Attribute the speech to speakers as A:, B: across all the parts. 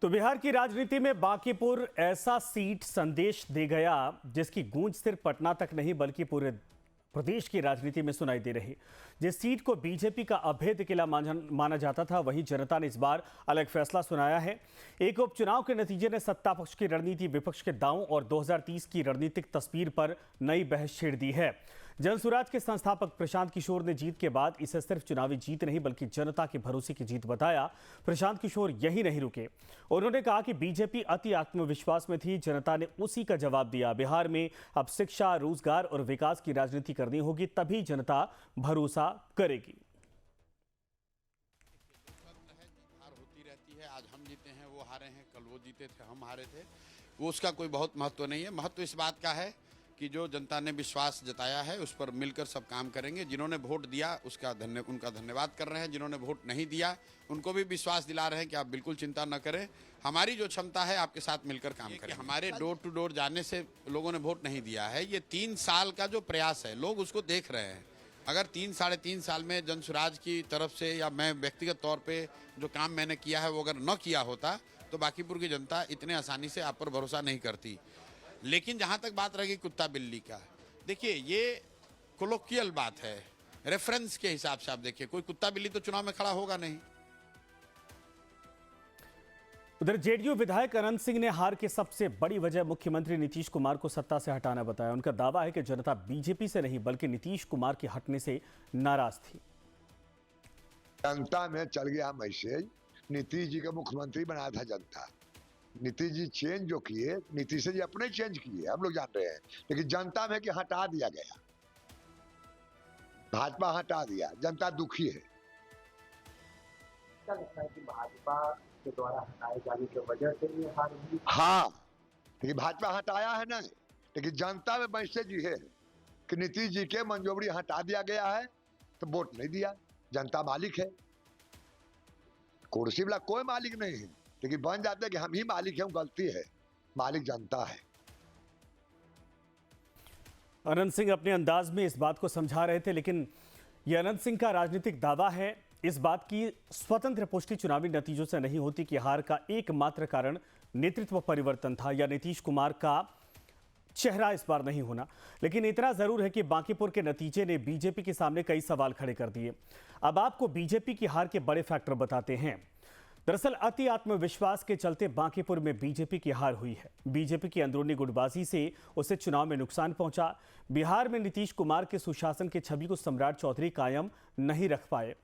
A: तो बिहार की राजनीति में बांकीपुर ऐसा सीट संदेश दे गया जिसकी गूंज सिर्फ पटना तक नहीं बल्कि पूरे प्रदेश की राजनीति में सुनाई दे रही। जिस सीट को बीजेपी का अभेद्य किला माना जाता था, वहीं जनता ने इस बार अलग फैसला सुनाया है। एक उपचुनाव के नतीजे ने सत्ता पक्ष की रणनीति, विपक्ष के दांव और 2030 की रणनीतिक तस्वीर पर नई बहस छेड़ दी है। जनसुराज के संस्थापक प्रशांत किशोर ने जीत के बाद इसे सिर्फ चुनावी जीत नहीं बल्कि जनता के भरोसे की जीत बताया। प्रशांत किशोर यही नहीं रुके, उन्होंने कहा कि बीजेपी अति आत्मविश्वास में थी, जनता ने उसी का जवाब दिया। बिहार में अब शिक्षा, रोजगार और विकास की राजनीति करनी होगी, तभी जनता भरोसा करेगी।
B: होती रहती है, आज हम जीते हैं, वो हारे हैं, कल वो जीते थे, हम हारे थे, वो उसका कोई बहुत महत्व नहीं है। महत्व इस बात का है कि जो जनता ने विश्वास जताया है उस पर मिलकर सब काम करेंगे। जिन्होंने वोट दिया उनका धन्यवाद कर रहे हैं, जिन्होंने वोट नहीं दिया उनको भी विश्वास दिला रहे हैं कि आप बिल्कुल चिंता न करें, हमारी जो क्षमता है आपके साथ मिलकर काम करें। हमारे डोर टू डोर जाने से लोगों ने वोट नहीं दिया है, ये 3 साल का जो प्रयास है लोग उसको देख रहे हैं। अगर 3-3.5 साल में जनसुराज की तरफ से या मैं व्यक्तिगत तौर पे जो काम मैंने किया है वो अगर न किया होता तो बांकीपुर की जनता इतने आसानी से आप पर भरोसा नहीं करती। लेकिन जहां तक बात रही कुत्ता बिल्ली का, देखिए ये कोलोकियल बात है, रेफरेंस के हिसाब से आप देखिए, कोई कुत्ता बिल्ली तो चुनाव में खड़ा होगा नहीं।
A: उधर जेडीयू विधायक अनंत सिंह ने हार की सबसे बड़ी वजह मुख्यमंत्री नीतीश कुमार को सत्ता से हटाना बताया। उनका दावा है कि जनता बीजेपी से नहीं बल्कि नीतीश कुमार के हटने से नाराज थी।
C: जनता में चल गया मैसेज, नीतीश जी का मुख्यमंत्री बनाया था जनता। नीतीश जी चेंज जो किए, नीतीश जी अपने चेंज किए, हम लोग जान रहे हैं, लेकिन जनता में कि हटा दिया गया, भाजपा हटा दिया, जनता दुखी है।
D: क्या लगता है कि भाजपा के द्वारा हटाए जाने की वजह से ये हार हुई?
C: हाँ, लेकिन भाजपा हटाया है ना, लेकिन जनता में मैसेज ये है कि नीतीश जी के मंजूरी हटा दिया गया है तो वोट नहीं दिया। जनता मालिक है, कुर्सी वाला कोई मालिक नहीं है, लेकिन बन जाते हैं कि हम ही मालिक हैं, गलती है, मालिक जनता है।
A: अनंत सिंह अपने अंदाज में इस बात को समझा रहे थे, लेकिन यह अनंत सिंह का राजनीतिक दावा है। इस बात की स्वतंत्र पुष्टि चुनावी नतीजों से नहीं होती कि हार का एकमात्र कारण नेतृत्व परिवर्तन था या नीतीश कुमार का चेहरा इस बार नहीं होना। लेकिन इतना जरूर है कि बांकीपुर के नतीजे ने बीजेपी के सामने कई सवाल खड़े कर दिए। अब आपको बीजेपी की हार के बड़े फैक्टर बताते हैं। दरअसल अति आत्मविश्वास के चलते बांकीपुर में बीजेपी की हार हुई है। बीजेपी की अंदरूनी गुटबाजी से उसे चुनाव में नुकसान पहुंचा। बिहार में नीतीश कुमार के सुशासन की छवि को सम्राट चौधरी कायम नहीं रख पाए।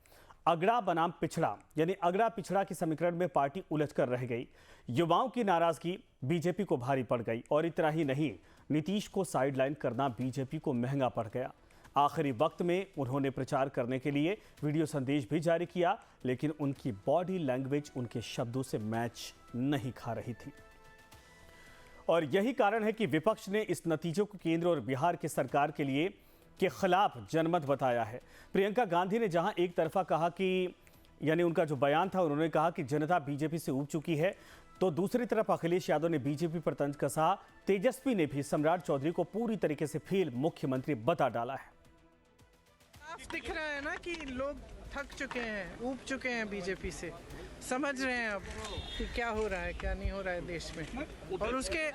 A: अगड़ा बनाम पिछड़ा यानी अगड़ा पिछड़ा के समीकरण में पार्टी उलझकर रह गई। युवाओं की नाराजगी बीजेपी को भारी पड़ गई और इतना ही नहीं, नीतीश को साइडलाइन करना बीजेपी को महंगा पड़ गया। आखिरी वक्त में उन्होंने प्रचार करने के लिए वीडियो संदेश भी जारी किया, लेकिन उनकी बॉडी लैंग्वेज उनके शब्दों से मैच नहीं खा रही थी। और यही कारण है कि विपक्ष ने इस नतीजे को केंद्र और बिहार की सरकार के लिए के खिलाफ जनमत बताया है। प्रियंका गांधी ने जहां एक तरफा कहा कि यानी उनका जो बयान था, उन्होंने कहा कि जनता बीजेपी से ऊब चुकी है, तो दूसरी तरफ अखिलेश यादव ने बीजेपी पर तंज कसा। तेजस्वी ने भी सम्राट चौधरी को पूरी तरीके से फेल मुख्यमंत्री बता डाला है।
E: दिख रहा है ना कि लोग थक चुके हैं, ऊब चुके हैं बीजेपी से, समझ रहे हैं अब कि क्या हो रहा है क्या नहीं हो रहा है देश में। और उसके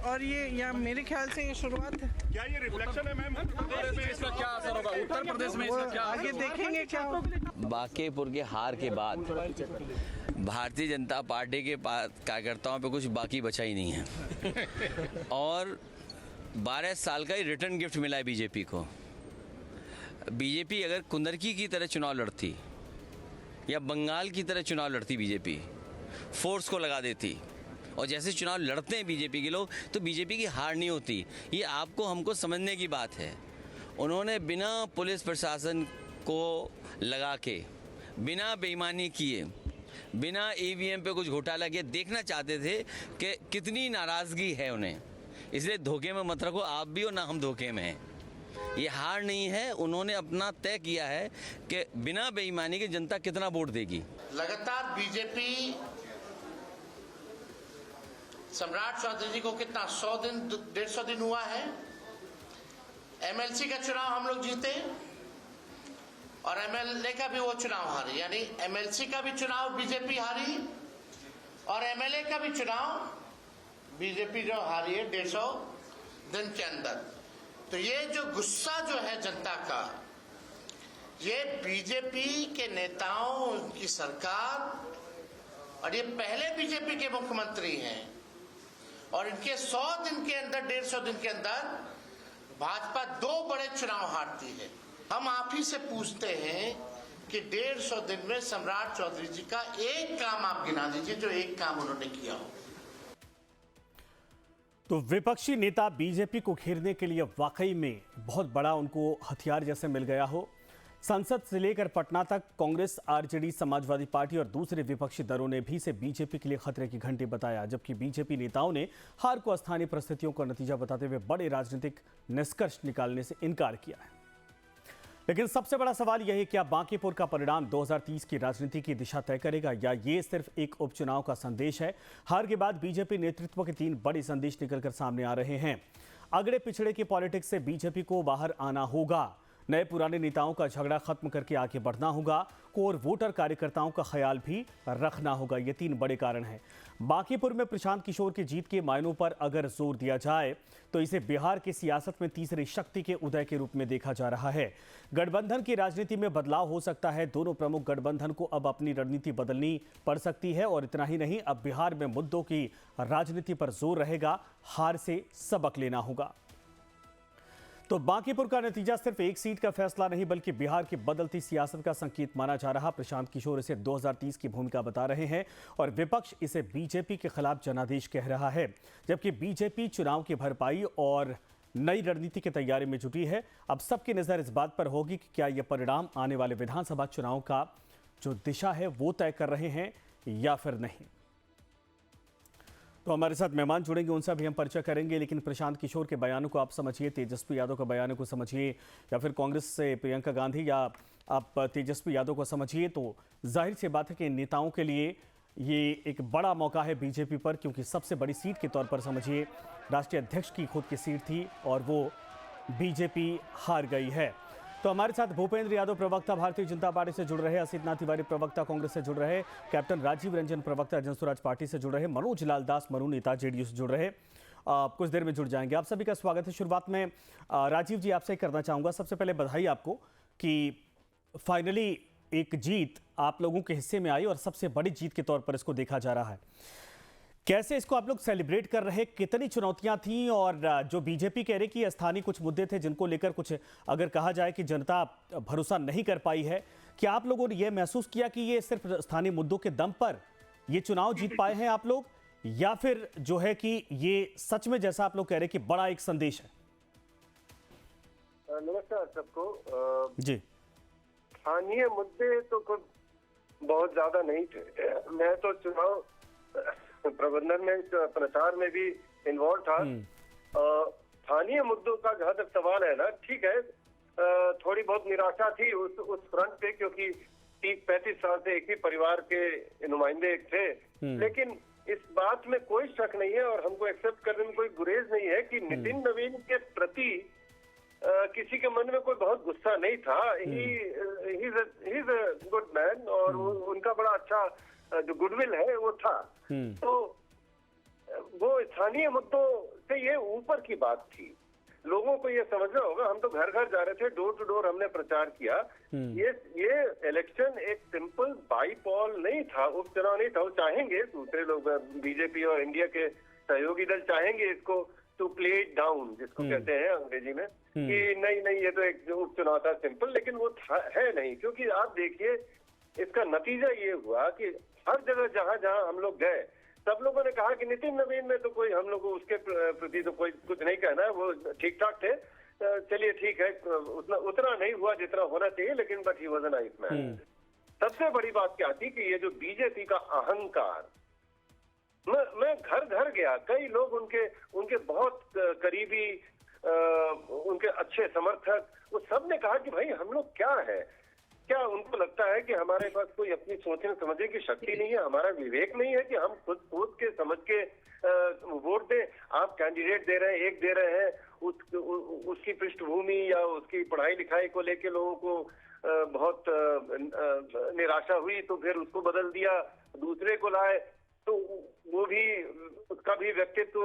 E: और ये या मेरे ख्याल से ये शुरुआत है।
F: क्या ये रिफ्लेक्शन है मैम? इसका क्या असर होगा उत्तर प्रदेश में, इसका क्या
E: आगे देखेंगे क्या होगा।
G: बांकीपुर के हार के बाद भारतीय जनता पार्टी के कार्यकर्ताओं पे कुछ बाकी बचा ही नहीं है और 12 साल का ही रिटर्न गिफ्ट मिला है बीजेपी को। बीजेपी अगर कुंदरकी की तरह चुनाव लड़ती या बंगाल की तरह चुनाव लड़ती, बीजेपी फोर्स को लगा देती और जैसे चुनाव लड़ते हैं बीजेपी के लोग, तो बीजेपी की हार नहीं होती। ये आपको हमको समझने की बात है। उन्होंने बिना पुलिस प्रशासन को लगा के, बिना बेईमानी किए, बिना ईवीएम पे कुछ घोटाला किए देखना चाहते थे कि कितनी नाराज़गी है उन्हें। इसलिए धोखे में मत रखो आप भी और ना हम धोखे में हैं। ये हार नहीं है, उन्होंने अपना तय किया है कि बिना बेईमानी के जनता कितना वोट देगी।
H: लगातार बीजेपी सम्राट चौधरी जी को कितना 100 दिन 150 दिन हुआ है, एमएलसी का चुनाव हम लोग जीते और एमएलए का भी वो चुनाव हारी, यानी एमएलसी का भी चुनाव बीजेपी हारी और और एमएलए का भी चुनाव बीजेपी जो हारी है 150 दिन के अंदर। तो ये जो गुस्सा जो है जनता का, ये बीजेपी के नेताओं, उनकी सरकार, और ये पहले बीजेपी के मुख्यमंत्री हैं, और इनके 100 दिन के अंदर, 150 दिन के अंदर भाजपा 2 बड़े चुनाव हारती है। हम आप ही से पूछते हैं कि 150 दिन में सम्राट चौधरी जी का एक काम आप गिना दीजिए, जो एक काम उन्होंने किया हो।
A: तो विपक्षी नेता बीजेपी को घेरने के लिए वाकई में बहुत बड़ा उनको हथियार जैसे मिल गया हो। संसद से लेकर पटना तक कांग्रेस, आरजेडी, समाजवादी पार्टी और दूसरे विपक्षी दलों ने भी इसे बीजेपी के लिए खतरे की घंटी बताया, जबकि बीजेपी नेताओं ने हार को स्थानीय परिस्थितियों का नतीजा बताते हुए बड़े राजनीतिक निष्कर्ष निकालने से इनकार किया है। लेकिन सबसे बड़ा सवाल यह है, क्या बांकीपुर का परिणाम 2030 की राजनीति की दिशा तय करेगा, या ये सिर्फ एक उपचुनाव का संदेश है? हार के बाद बीजेपी नेतृत्व के 3 बड़े संदेश निकलकर सामने आ रहे हैं। अगड़े पिछड़े की पॉलिटिक्स से बीजेपी को बाहर आना होगा, नए पुराने नेताओं का झगड़ा खत्म करके आगे बढ़ना होगा, कोर वोटर कार्यकर्ताओं का ख्याल भी रखना होगा। ये 3 बड़े कारण हैं। बांकीपुर में प्रशांत किशोर की जीत के मायनों पर अगर जोर दिया जाए तो इसे बिहार की सियासत में तीसरी शक्ति के उदय के रूप में देखा जा रहा है। गठबंधन की राजनीति में बदलाव हो सकता है। दोनों प्रमुख गठबंधन को अब अपनी रणनीति बदलनी पड़ सकती है, और इतना ही नहीं, अब बिहार में मुद्दों की राजनीति पर जोर रहेगा। हार से सबक लेना होगा। तो बांकीपुर का नतीजा सिर्फ एक सीट का फैसला नहीं, बल्कि बिहार की बदलती सियासत का संकेत माना जा रहा। प्रशांत किशोर इसे 2030 की भूमिका बता रहे हैं और विपक्ष इसे बीजेपी के खिलाफ जनादेश कह रहा है, जबकि बीजेपी चुनाव की भरपाई और नई रणनीति की तैयारी में जुटी है। अब सबकी नजर इस बात पर होगी कि क्या यह परिणाम आने वाले विधानसभा चुनाव का जो दिशा है वो तय कर रहे हैं या फिर नहीं। तो हमारे साथ मेहमान जुड़ेंगे, उनसे भी हम परिचय करेंगे। लेकिन प्रशांत किशोर के बयानों को आप समझिए, तेजस्वी यादव के बयानों को समझिए, या फिर कांग्रेस से प्रियंका गांधी या आप तेजस्वी यादव को समझिए, तो जाहिर सी बात है कि नेताओं के लिए ये एक बड़ा मौका है बीजेपी पर, क्योंकि सबसे बड़ी सीट के तौर पर समझिए राष्ट्रीय अध्यक्ष की खुद की सीट थी और वो बीजेपी हार गई है। तो हमारे साथ भूपेंद्र यादव प्रवक्ता भारतीय जनता पार्टी से जुड़ रहे, असित नाथ तिवारी प्रवक्ता कांग्रेस से जुड़ रहे, कैप्टन राजीव रंजन प्रवक्ता जनसुराज पार्टी से जुड़ रहे, मनोज लाल दास मनु नेता जेडीयू से जुड़ रहे, कुछ देर में जुड़ जाएंगे। आप सभी का स्वागत है। शुरुआत में राजीव जी आपसे करना चाहूँगा, सबसे पहले बधाई आपको कि फाइनली एक जीत आप लोगों के हिस्से में आई और सबसे बड़ी जीत के तौर पर इसको देखा जा रहा है। कैसे इसको आप लोग सेलिब्रेट कर रहे, कितनी चुनौतियां थी, और जो बीजेपी कह रही कि स्थानीय कुछ मुद्दे थे जिनको लेकर कुछ अगर कहा जाए कि जनता भरोसा नहीं कर पाई है, क्या आप लोगों ने यह महसूस किया कि ये सिर्फ स्थानीय मुद्दों के दम पर ये चुनाव जीत पाए हैं आप लोग, या फिर जो है कि ये सच में जैसा आप लोग कह रहे हैं कि बड़ा एक संदेश है?
I: नमस्कार सबको।
A: जी,
I: स्थानीय मुद्दे तो कुछ बहुत ज्यादा नहीं थे। मैं तो चुनाव प्रबंधन में, प्रचार में भी इन्वॉल्व था। स्थानीय मुद्दों का जहाँ तक सवाल है ना, ठीक है, थोड़ी बहुत निराशा थी उस फ्रंट पे, क्योंकि 30-35 साल से एक ही परिवार के नुमाइंदे थे। लेकिन इस बात में कोई शक नहीं है और हमको एक्सेप्ट करने में कोई गुरेज नहीं है कि नितिन नवीन के प्रति किसी के मन में कोई बहुत गुस्सा नहीं था। He is a good man, और उनका बड़ा अच्छा जो गुडविल है वो था। तो वो स्थानीय मुद्दों से ये ऊपर की बात थी। लोगों को ये समझना होगा, हम तो घर घर जा रहे थे, डोर टू डोर हमने प्रचार किया। ये इलेक्शन एक सिंपल बाई पॉल नहीं था, उपचुनाव नहीं था। वो चाहेंगे, दूसरे लोग बीजेपी और इंडिया के सहयोगी दल चाहेंगे इसको टू प्ले इट डाउन, जिसको कहते हैं अंग्रेजी में, कि नहीं ये तो एक उपचुनाव था सिंपल, लेकिन वो है नहीं। क्योंकि आप देखिए इसका नतीजा ये हुआ कि हर जगह जहां जहां हम लोग गए, सब लोगों ने कहा कि नितिन नवीन में तो कोई, हम लोग को उसके प्रति तो कोई कुछ नहीं कहना है, वो ठीक ठाक थे। चलिए ठीक है, उतना नहीं हुआ जितना होना चाहिए, लेकिन but he was a nice man. सबसे बड़ी बात क्या थी कि ये जो बीजेपी का अहंकार, मैं घर घर गया, कई लोग उनके बहुत करीबी, उनके अच्छे समर्थक, वो सब ने कहा कि भाई हम लोग क्या है, क्या उनको लगता है कि हमारे पास कोई अपनी सोचने समझने की शक्ति नहीं है, हमारा विवेक नहीं है कि हम खुद सोच के समझ के वोट दें? आप कैंडिडेट दे रहे हैं, एक दे रहे हैं, उसकी पृष्ठभूमि या उसकी पढ़ाई लिखाई को लेके लोगों को बहुत निराशा हुई, तो फिर उसको बदल दिया, दूसरे को लाए। तो भी व्यक्तित्व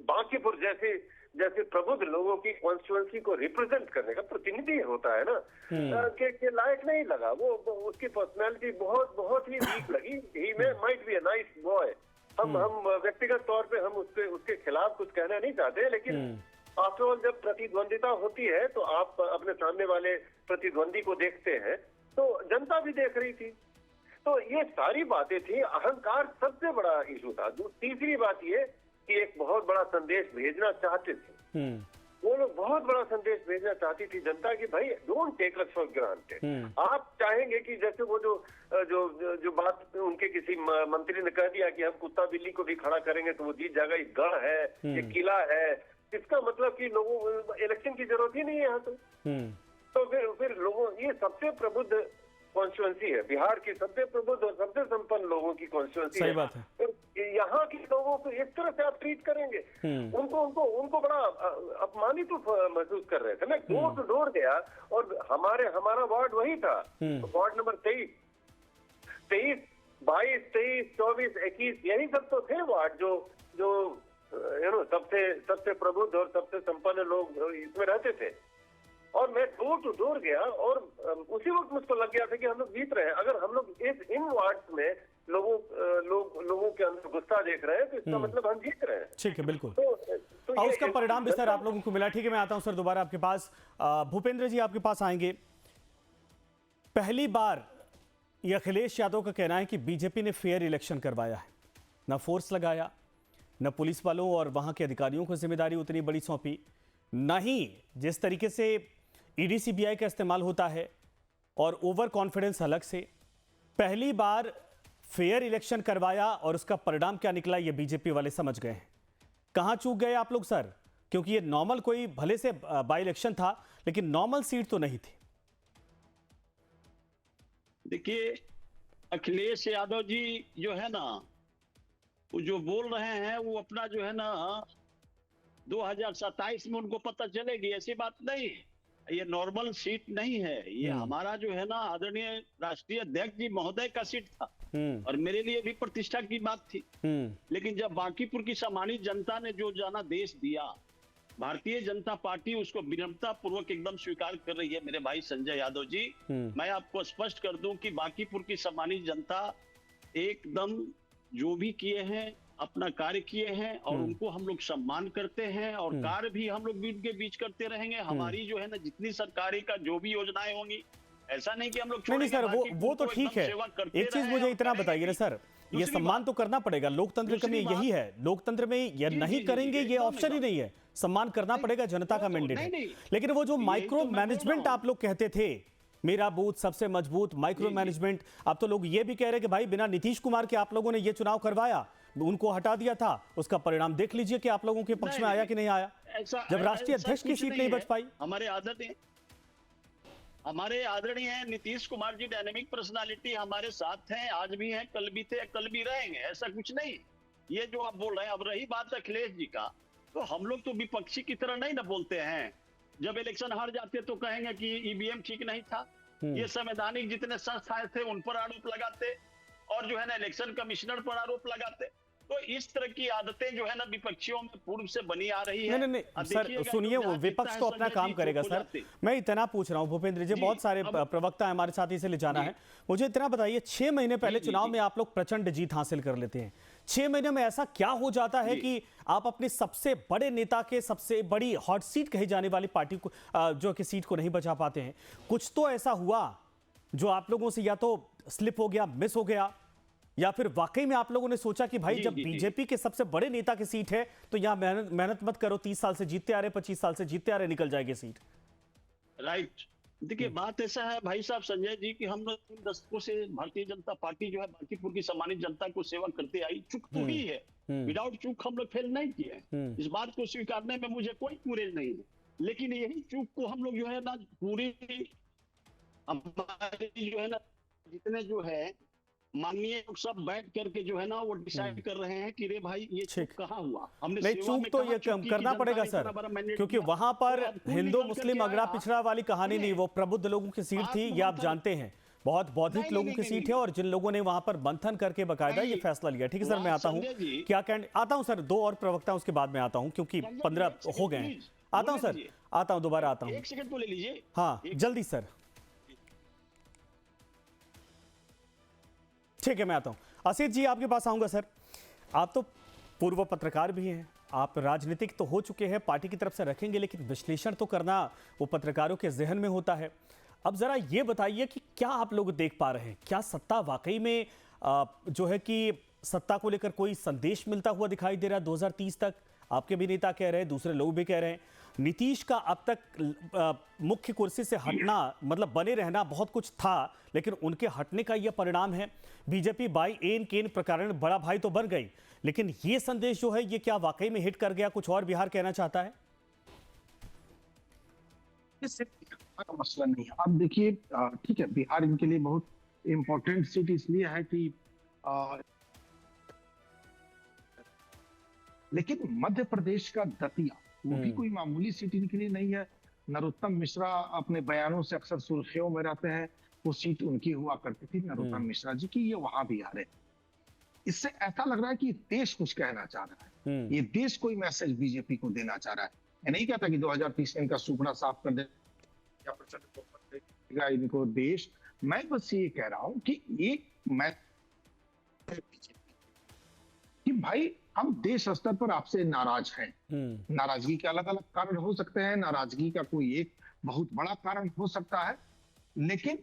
I: बांकीपुर जैसे जैसे प्रबुद्ध लोगों की कॉन्स्टिट्यूएंसी को रिप्रेजेंट करने का प्रतिनिधि होता है ना, के लायक नहीं लगा। वो उसकी पर्सनालिटी बहुत बहुत ही वीक लगी। He might be a nice boy. हम व्यक्तिगत तौर पे हम उसके खिलाफ कुछ कहना नहीं चाहते, लेकिन आफ्टर ऑल जब प्रतिद्वंदिता होती है तो आप अपने सामने वाले प्रतिद्वंदी को देखते हैं, तो जनता भी देख रही थी। तो ये सारी बातें थी। अहंकार सबसे बड़ा इशू था। तीसरी बात ये कि एक बहुत बड़ा संदेश भेजना चाहते थे वो लोग, बहुत बड़ा संदेश भेजना चाहती थी जनता की भाई don't take us for granted. आप चाहेंगे कि जैसे वो जो बात उनके किसी मंत्री ने कह दिया कि हम कुत्ता बिल्ली को भी खड़ा करेंगे तो वो जीत जाएगा, ये गढ़ है, ये किला है, इसका मतलब कि लोगों इलेक्शन की जरूरत ही नहीं है यहाँ तो फिर लोगों, ये सबसे प्रबुद्ध कॉन्स्टिट्यूएंसी है, बिहार की सबसे प्रबुद्ध और सबसे संपन्न लोगों की कॉन्स्टिट्यूएंसी है।
A: बात है।
I: तो यहाँ के लोगों को इस तरह से आप ट्रीट करेंगे, उनको बड़ा अपमानित महसूस कर रहे थे। मैं डोर टू डोर गया और हमारा वार्ड वही था, वार्ड नंबर 23, 22, 23, 24, 21, यही सब तो थे वार्ड जो सबसे प्रबुद्ध और सबसे संपन्न लोग इसमें रहते थे। और मैं डोर टू डोर गया और उसी वक्त मुझको लग गया था कि हम लोग जीत रहे हैं। अगर हम लोग इन वार्ड्स में लोगों के अंदर गुस्सा देख रहे हैं तो इसका मतलब हम जीत रहे हैं।
A: ठीक है, बिल्कुल।
I: तो
A: और उसका परिणाम भी सर आप लोगों को मिला। ठीक है, मैं आता हूं सर दोबारा आपके पास। भूपेंद्र जी आपके पास आएंगे। पहली बार ये अखिलेश यादव का कहना है कि बीजेपी ने फेयर इलेक्शन करवाया है, ना फोर्स लगाया, न पुलिस वालों और वहां के अधिकारियों को जिम्मेदारी उतनी बड़ी सौंपी, न ही जिस तरीके से ईडी सीबीआई का इस्तेमाल होता है और ओवर कॉन्फिडेंस अलग से। पहली बार फेयर इलेक्शन करवाया और उसका परिणाम क्या निकला ये बीजेपी वाले समझ गए हैं। कहां चूक गए आप लोग सर? क्योंकि ये नॉर्मल कोई भले से बाई इलेक्शन था, लेकिन नॉर्मल सीट तो नहीं थी।
J: देखिए, अखिलेश यादव जी जो है ना, वो जो बोल रहे हैं वो अपना जो है ना 2027 में उनको पता चलेगी, ऐसी बात नहीं है। ये नॉर्मल सीट नहीं है, ये हमारा जो है ना आदरणीय राष्ट्रीय अध्यक्ष जी महोदय का सीट था और मेरे लिए भी प्रतिष्ठा की बात थी। लेकिन जब बांकीपुर की सम्मानित जनता ने जो जनादेश दिया, भारतीय जनता पार्टी उसको विनम्रता पूर्वक एकदम स्वीकार कर रही है। मेरे भाई संजय यादव जी, मैं आपको स्पष्ट कर दूं कि बांकीपुर की सम्मानित जनता एकदम जो भी किए हैं अपना कार्य किए हैं और उनको हम लोग सम्मान करते हैं और कार्य भी हम लोग उनके बीच करते रहेंगे। हमारी जो है ना जितनी सरकारी का जो भी योजनाएं होंगी, ऐसा नहीं कि हम लोग
A: नहीं सर, वो तो ठीक है। एक चीज मुझे इतना बताइए ना सर, ये सम्मान तो करना पड़ेगा, लोकतंत्र में यही है। लोकतंत्र में ये नहीं करेंगे ये ऑप्शन ही नहीं है, सम्मान करना पड़ेगा, जनता का मैंडेट है। लेकिन वो जो माइक्रो मैनेजमेंट आप लोग कहते थे, मेरा बूथ सबसे मजबूत, माइक्रो मैनेजमेंट, अब तो लोग ये भी कह रहे हैं कि भाई बिना नीतीश कुमार के आप लोगों ने ये चुनाव करवाया, उनको हटा दिया था, उसका परिणाम देख लीजिए कि आप लोगों के पक्ष में आया कि नहीं आया, जब राष्ट्रीय अध्यक्ष की सीट नहीं बच पाई।
J: हमारे आदरणीय नीतीश कुमार जी डायनेमिक पर्सनालिटी हमारे साथ हैं, आज भी हैं, कल भी थे, कल भी रहेंगे, ऐसा कुछ नहीं। ये जो आप बोल रहे हैं, अब रही बात अखिलेश जी का, तो हम लोग तो विपक्षी की तरह नहीं ना बोलते हैं। जब इलेक्शन हार जाते तो कहेंगे कि ईवीएम ठीक नहीं था, ये संवैधानिक जितने संस्थाएं थे उन पर आरोप लगाते और जो है ना इलेक्शन कमिश्नर पर आरोप लगाते। तो इस तरह की आदतें जो है ना विपक्षियों में पूर्व से बनी आ रही है।
A: नहीं सर सुनिए, वो विपक्ष तो अपना काम करेगा सर। मैं इतना पूछ रहा हूँ भूपेंद्र जी, बहुत सारे प्रवक्ता हमारे साथ इसे ले जाना है। मुझे इतना बताइए, 6 महीने पहले चुनाव में आप लोग प्रचंड जीत हासिल कर लेते हैं। 6 महीने में ऐसा क्या हो जाता है कि आप अपने सबसे बड़े नेता के सबसे बड़ी हॉट सीट कही जाने वाली पार्टी को जो कि सीट को नहीं बचा पाते हैं? कुछ तो ऐसा हुआ जो आप लोगों से या तो स्लिप हो गया, मिस हो गया, या फिर वाकई में आप लोगों ने सोचा कि भाई जब बीजेपी के सबसे बड़े नेता की सीट है तो यहां मेहनत मत करो, 30 साल से जीतते आ रहे, 25 साल से जीतते आ रहे, निकल जाएगी सीट।
J: राइट। देखिए बात ऐसा है भाई साहब संजय जी कि हम लोग 3 दशकों से भारतीय जनता पार्टी जो है बांकीपुर की सम्मानित जनता को सेवा करते आई। चूक तो ही है, विदाउट चूक हम लोग फेल नहीं किए। इस बात को स्वीकारने में मुझे कोई गुरेज नहीं है, लेकिन यही चूक को हम लोग जो है ना पूरी हमारे जो है ना जितने जो है माननीय लोग सब बैठ करके जो है ना वो डिसाइड कर रहे हैं कि रे भाई ये चूक कहाँ हुआ। हमने
A: नहीं, चूक तो ये करना पड़ेगा सर, क्योंकि वहां पर हिंदू मुस्लिम अगड़ा पिछड़ा वाली कहानी नहीं, वो प्रबुद्ध लोगों की सीट थी, ये आप जानते हैं। बहुत बौद्धिक लोगों की सीट है और जिन लोगों ने वहां पर मंथन करके बकायदा ये फैसला लिया। ठीक है सर, मैं आता हूं, क्या आता हूं सर, 2 और प्रवक्ता उसके बाद में आता हूं क्योंकि 15 हो गए हैं। आता हूं सर, आता हूं, दोबारा आता हूं।
J: 1 सेकंड तो ले लीजिए।
A: हाँ जल्दी सर, ठीक है मैं आता हूं। असित जी आपके पास आऊंगा सर। आप तो पूर्व पत्रकार भी हैं, आप राजनीतिक तो हो चुके हैं, पार्टी की तरफ से रखेंगे, लेकिन विश्लेषण तो करना वो पत्रकारों के जहन में होता है। अब जरा ये बताइए कि क्या आप लोग देख पा रहे हैं, क्या सत्ता वाकई में जो है कि सत्ता को लेकर कोई संदेश मिलता हुआ दिखाई दे रहा है 2030 तक? आपके भी नेता कह रहे हैं, दूसरे लोग भी कह रहे हैं। नीतीश का अब तक मुख्य कुर्सी से हटना मतलब बने रहना बहुत कुछ था, लेकिन उनके हटने का यह परिणाम है। बीजेपी बाई एन केन प्रकरण बड़ा भाई तो बन गई, लेकिन ये संदेश जो है ये क्या वाकई में हिट कर गया? कुछ और बिहार कहना चाहता है?
K: का मसला नहीं है। अब देखिए, ठीक है, बिहार इनके लिए बहुत इंपॉर्टेंट सीट इसलिए है कि लेकिन मध्य प्रदेश का दतिया वो भी कोई मामूली सीट इनके लिए नहीं है। नरोत्तम मिश्रा अपने बयानों से अक्सर सुर्खियों में रहते हैं, वो सीट उनकी हुआ करती थी नरोत्तम मिश्रा जी की, ये वहां भी आ रहे। इससे ऐसा लग रहा है कि देश कुछ कहना चाह रहा है, ये देश कोई मैसेज बीजेपी को देना चाह रहा है। मैं नहीं कहता कि 2030 में इनका सुपड़ा साफ कर दे या इनको देश, मैं बस ये कह रहा हूं कि एक कि भाई हम देश स्तर पर आपसे नाराज हैं। नाराजगी के अलग अलग कारण हो सकते हैं, नाराजगी का कोई एक बहुत बड़ा कारण हो सकता है, लेकिन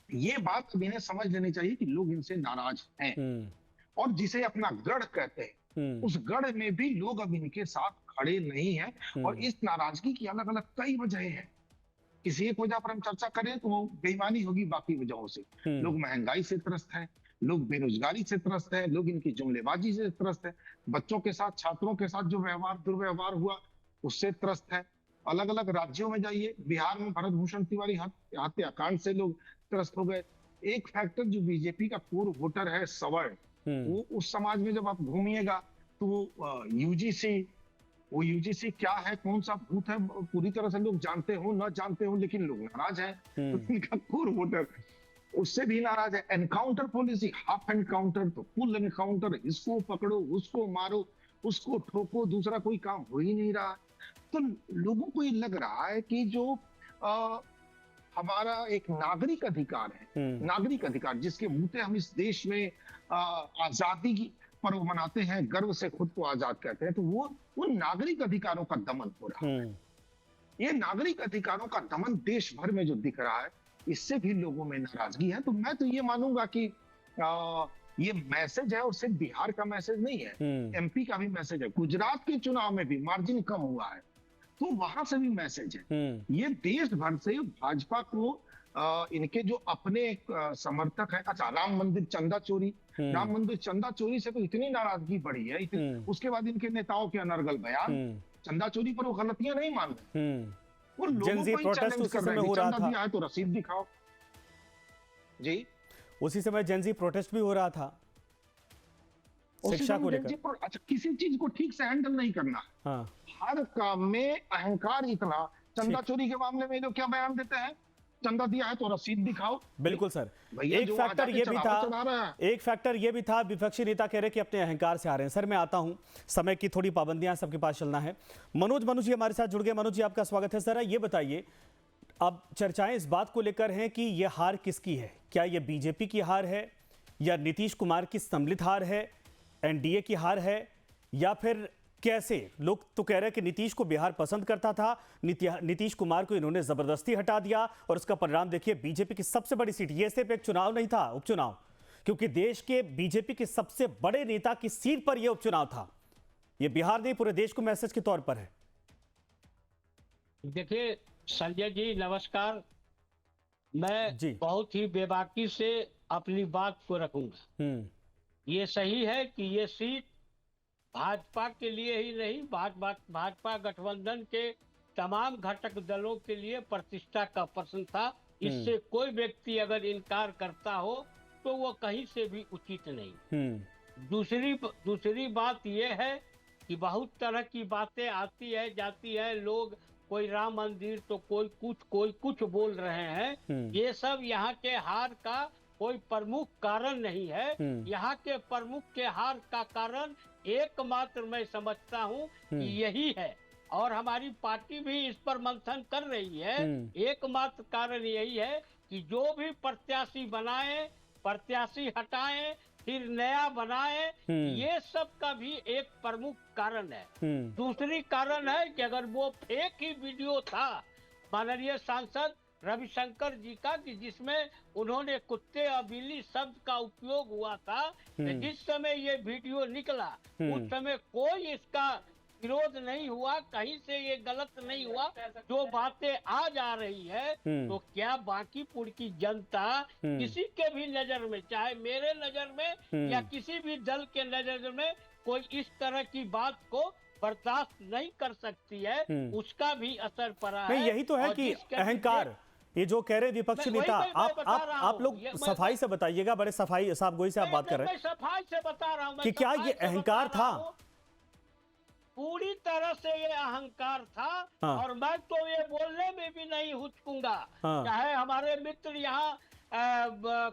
K: ये बात अब इन्हें समझ लेनी चाहिए कि लोग इनसे नाराज हैं और जिसे अपना गढ़ कहते हैं उस गढ़ में भी लोग अब इनके साथ खड़े नहीं हैं। और इस नाराजगी की अलग अलग कई वजह है। किसी एक वजह पर हम चर्चा करें तो वो बेईमानी होगी, बाकी वजहों से लोग महंगाई से त्रस्त हैं, लोग बेरोजगारी से त्रस्त हैं, लोग इनकी जुमलेबाजी से त्रस्त हैं, बच्चों के साथ छात्रों के साथ जो दुर्व्यवहार हुआ उससे त्रस्त है। अलग अलग राज्यों में जाइए, बिहार में भरत भूषण तिवारी हत्याकांड से लोग त्रस्त हो गए। एक फैक्टर जो बीजेपी का पूर्व वोटर है सवर्ण, वो उस समाज में जब आप घूमिएगा तो यूजीसी क्या है, कौन सा भूत है, पूरी तरह से लोग जानते हो न जानते हो, लेकिन लोग नाराज हैं। तो इनका पूर्व वोटर उससे भी नाराज है। एनकाउंटर पॉलिसी, हाफ एनकाउंटर तो फुल एनकाउंटर, इसको पकड़ो उसको मारो उसको ठोको, दूसरा कोई काम हो ही नहीं रहा। तो लोगों को ये लग रहा है कि जो हमारा एक नागरिक अधिकार है, नागरिक अधिकार जिसके बूते हम इस देश में आजादी की पर्व मनाते हैं, गर्व से खुद को आजाद कहते हैं, तो वो उन नागरिक अधिकारों का दमन हो रहा है। ये नागरिक अधिकारों का दमन देश भर में जो दिख रहा है, इससे भी लोगों में नाराजगी है। तो मैं तो ये मानूंगा कि ये मैसेज है और सिर्फ बिहार का मैसेज नहीं है, एमपी का भी मैसेज है। गुजरात के चुनाव में भी मार्जिन कम हुआ है तो वहां से भी मैसेज है। ये देश भर से भाजपा को इनके जो अपने समर्थक हैं, अच्छा राम मंदिर चंदा चोरी से तो इतनी नाराजगी बढ़ी है, उसके बाद इनके नेताओं के अनर्गल बयान, चंदा चोरी पर वो गलतियां नहीं मान रहे, वो लोगों को चैलेंज कर रहे हैं, चंदा दिया है तो रसीद दिखाओ जी।
A: उसी समय जेनजी प्रोटेस्ट भी हो रहा था शिक्षा को लेकर।
K: अच्छा, किसी चीज को ठीक से हैंडल नहीं करना, हर काम में अहंकार इतना। चंदा चोरी के मामले में लोग क्या बयान देते हैं, चंदा दिया है तो रसीद दिखाओ।
A: बिल्कुल सर, एक फैक्टर ये भी था, विपक्षी नेता कह रहे कि अपने अहंकार से आ रहे हैं। सर मैं आता हूं, समय की थोड़ी पाबंदियां सबके पास चलना है। मनोज जी हमारे साथ जुड़ गए। मनोज जी आपका स्वागत है। सर ये बताइए, अब चर्चाएं इस बात को लेकर हैं कि यह हार किसकी है? क्या यह बीजेपी की हार है या नीतीश कुमार की सम्मिलित हार है, एनडीए की हार है, या फिर कैसे? लोग तो कह रहे हैं कि नीतीश को बिहार पसंद करता था, नीतीश कुमार को इन्होंने जबरदस्ती हटा दिया और उसका परिणाम देखिए, बीजेपी की सबसे बड़ी सीट, ये सिर्फ एक चुनाव नहीं था, उपचुनाव, क्योंकि देश के बीजेपी के सबसे बड़े नेता की सीट पर यह उपचुनाव था। यह बिहार नहीं, पूरे देश को मैसेज के तौर पर है।
L: देखिए संजय जी नमस्कार, मैं बहुत ही बेबाकी से अपनी बात को रखूंगा। ये सही है कि ये सीट भाजपा के लिए ही नहीं, भाजपा गठबंधन के तमाम घटक दलों के लिए प्रतिष्ठा का प्रश्न था। इससे कोई व्यक्ति अगर इनकार करता हो तो वो कहीं से भी उचित नहीं। दूसरी बात ये है कि बहुत तरह की बातें आती है जाती है, लोग कोई राम मंदिर तो कोई कुछ बोल रहे हैं। ये सब यहाँ के हार का कोई प्रमुख कारण नहीं है। यहाँ के प्रमुख के हार का कारण एकमात्र मैं समझता हूँ कि यही है, और हमारी पार्टी भी इस पर मंथन कर रही है। एकमात्र कारण यही है कि जो भी प्रत्याशी बनाए, प्रत्याशी हटाएं, फिर नया बनाए, ये सब का भी एक प्रमुख कारण है। दूसरी कारण है कि अगर वो फेक ही वीडियो था माननीय सांसद रविशंकर जी का, कि जिसमें उन्होंने कुत्ते और बिल्ली शब्द का उपयोग हुआ था, तो जिस समय ये वीडियो निकला उस समय कोई इसका विरोध नहीं हुआ, कहीं से ये गलत नहीं हुआ। जो बातें आज आ रही है, तो क्या बांकीपुर की जनता किसी के भी नजर में, चाहे मेरे नजर में या किसी भी दल के नजर में, कोई इस तरह की बात को बर्दाश्त नहीं कर सकती है, उसका भी असर पड़ा है।
A: नहीं, यही तो है कि अहंकार, ये जो कह रहे विपक्षी नेता, आप लोग सफाई से बताइएगा, बड़े सफाई साफ गोई से आप बात कर रहे हैं,
L: सफाई से बता रहा हूँ
A: कि क्या ये अहंकार था?
L: पूरी तरह से ये अहंकार था। और मैं तो ये बोलने में भी नहीं हुचकूंगा, चाहे हमारे मित्र यहाँ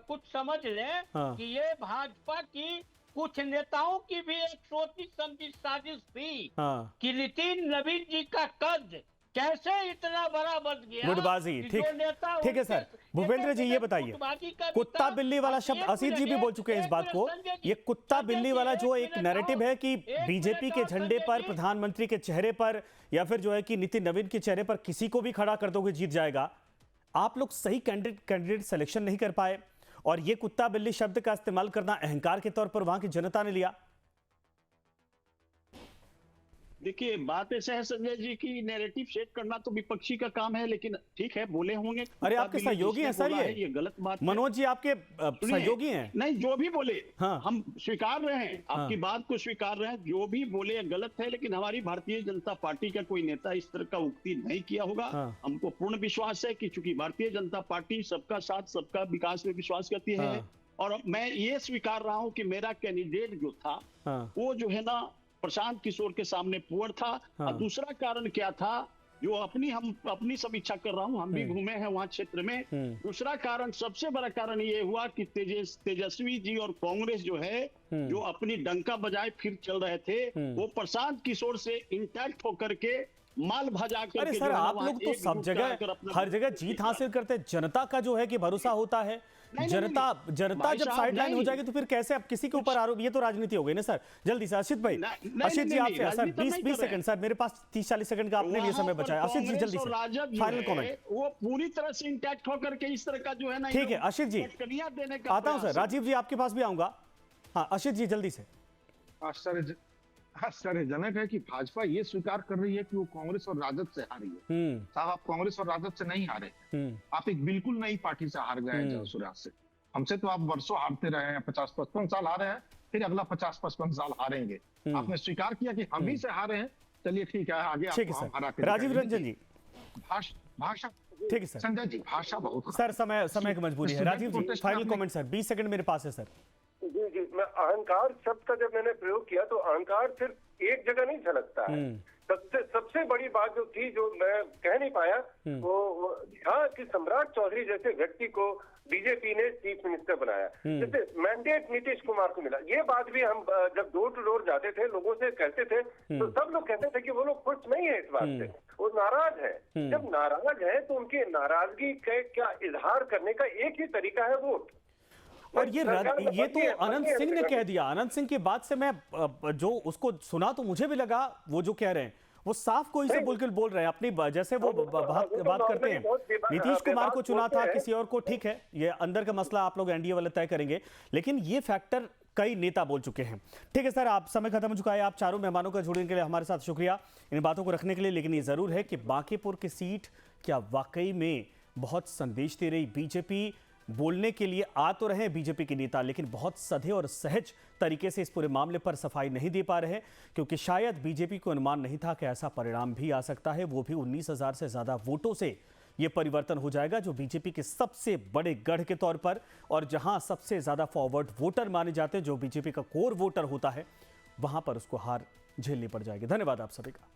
L: कुछ समझ ले कि ये भाजपा की कुछ नेताओं की भी एक सोची समझी साजिश थी कि नितिन नवीन जी का कद कैसे इतना बड़ा बढ़ गया।
A: गुटबाजी, ठीक है सर। भूपेंद्र जी ये बताइए, कुत्ता बिल्ली वाला शब्द असीत जी भी बोल चुके हैं इस बात को, ये कुत्ता बिल्ली वाला जो एक नैरेटिव है कि बीजेपी के झंडे पर, प्रधानमंत्री के चेहरे पर, या फिर जो है कि नितिन नवीन के चेहरे पर किसी को भी खड़ा कर दोगे जीत जाएगा। आप लोग सही कैंडिडेट सिलेक्शन नहीं कर पाए, और ये कुत्ता बिल्ली शब्द का इस्तेमाल करना अहंकार के तौर पर वहां की जनता ने लिया।
J: देखिए, बात ऐसा है संजय जी की नैरेटिव सेट करना तो विपक्षी का काम है, लेकिन ठीक है, बोले होंगे।
A: अरे आपके सहयोगी हैं सर,
J: ये गलत बात है।
A: मनोज जी आपके सहयोगी हैं।
J: नहीं, जो भी बोले हम स्वीकार रहे हैं, आपकी बात को स्वीकार रहे हैं। जो भी बोले गलत है, लेकिन हमारी भारतीय जनता पार्टी का कोई नेता इस तरह का उक्ति नहीं किया होगा। हमको पूर्ण विश्वास है कि चूंकि भारतीय जनता पार्टी सबका साथ सबका विकास में विश्वास करती है, और मैं ये स्वीकार रहा हूँ कि मेरा कैंडिडेट जो था वो जो है ना प्रशांत किशोर के सामने पुअर था। और दूसरा कारण क्या था, जो हम अपनी समीक्षा कर रहा हूं, हम भी घूमे हैं वहां क्षेत्र में। दूसरा कारण, सबसे बड़ा कारण ये हुआ कि तेजस्वी जी और कांग्रेस जो है, जो अपनी डंका बजाए फिर चल रहे थे, वो प्रशांत किशोर से इंटैक्ट होकर के माल भजा कर।
A: अरे सर, आप लोग तो सब जगह हर जगह जीत हासिल करते, जनता का जो है कि भरोसा होता है। जनता जब साइडलाइन हो जाएगी तो फिर कैसे अब किसी के ऊपर आरोप, ये तो राजनीति हो गई ना सर। जल्दी से असित भाई, असित जी आपसे सर 20 सेकंड सर, मेरे पास 30-40 सेकंड का आपने लिए समय बचा है। असित जी जल्दी से फाइनल कमेंट।
J: वो पूरी तरह से इंटैक्ट होकर के इस तरह का जो है ना,
A: ठीक है असित जी, आता हूं सर। राजीव जी आपके पास भी आऊंगा। हाँ असित जी जल्दी से।
K: आश्चर्यजनक है कि भाजपा ये स्वीकार कर रही है कि वो कांग्रेस और राजद से हारी है। साहब, आप कांग्रेस और राजद से नहीं हारे, आप एक बिल्कुल नई पार्टी से हार गए हैं, जनसुराज से। हमसे तो आप वर्षों हारते रहे हैं, 50-55 साल हारे हैं, फिर अगला 50-55 साल हारेंगे। आपने स्वीकार किया कि हम ही से हारे हैं, चलिए ठीक है, आगे आपको हरा के।
A: राजीव रंजन जी,
K: भाषा
A: ठीक है सर।
K: संजय जी, भाषा बहुत
A: सर, समय की मजबूरी है। राजीव जी फाइनल कमेंट सर, 20 सेकंड मेरे पास है सर।
I: जी, मैं अहंकार शब्द का जब मैंने प्रयोग किया तो अहंकार सिर्फ एक जगह नहीं झलकता है। सबसे बड़ी बात जो थी, जो मैं कह नहीं पाया, वो था कि सम्राट चौधरी जैसे व्यक्ति को बीजेपी ने चीफ मिनिस्टर बनाया। जैसे मैंडेट नीतीश कुमार को मिला, ये बात भी हम जब डोर टू डोर जाते थे, लोगों से कहते थे, तो सब लोग कहते थे कि वो लोग खुश नहीं है इस बात से, वो नाराज है। जब नाराज है तो उनकी नाराजगी का क्या इजहार करने का एक ही तरीका है, वोट।
A: और ये तो अनंत सिंह ने कह दिया। अनंत सिंह की बात से मैं जो उसको सुना तो मुझे भी लगा वो जो कह रहे हैं वो साफ कोई से बोल रहे हैं अपनी, जैसे वो बात करते हैं नीतीश कुमार को चुना था, किसी और को, ठीक है, ये अंदर का मसला आप लोग एनडीए वाले तय करेंगे, लेकिन ये फैक्टर कई नेता बोल चुके हैं। ठीक है सर, आप समय खत्म हो चुका है। आप चारों मेहमानों का जुड़ने के लिए हमारे साथ शुक्रिया, इन बातों को रखने के लिए। लेकिन ये जरूर है कि बांकीपुर की सीट क्या वाकई में बहुत संदेश दे रही? बीजेपी बोलने के लिए आ तो रहे बीजेपी के नेता, लेकिन बहुत सधे और सहज तरीके से इस पूरे मामले पर सफाई नहीं दे पा रहे, क्योंकि शायद बीजेपी को अनुमान नहीं था कि ऐसा परिणाम भी आ सकता है, वो भी 19,000 से ज्यादा वोटों से ये परिवर्तन हो जाएगा, जो बीजेपी के सबसे बड़े गढ़ के तौर पर, और जहां सबसे ज्यादा फॉरवर्ड वोटर माने जाते हैं, जो बीजेपी का कोर वोटर होता है, वहां पर उसको हार झेलनी पड़ जाएगी। धन्यवाद आप सभी का।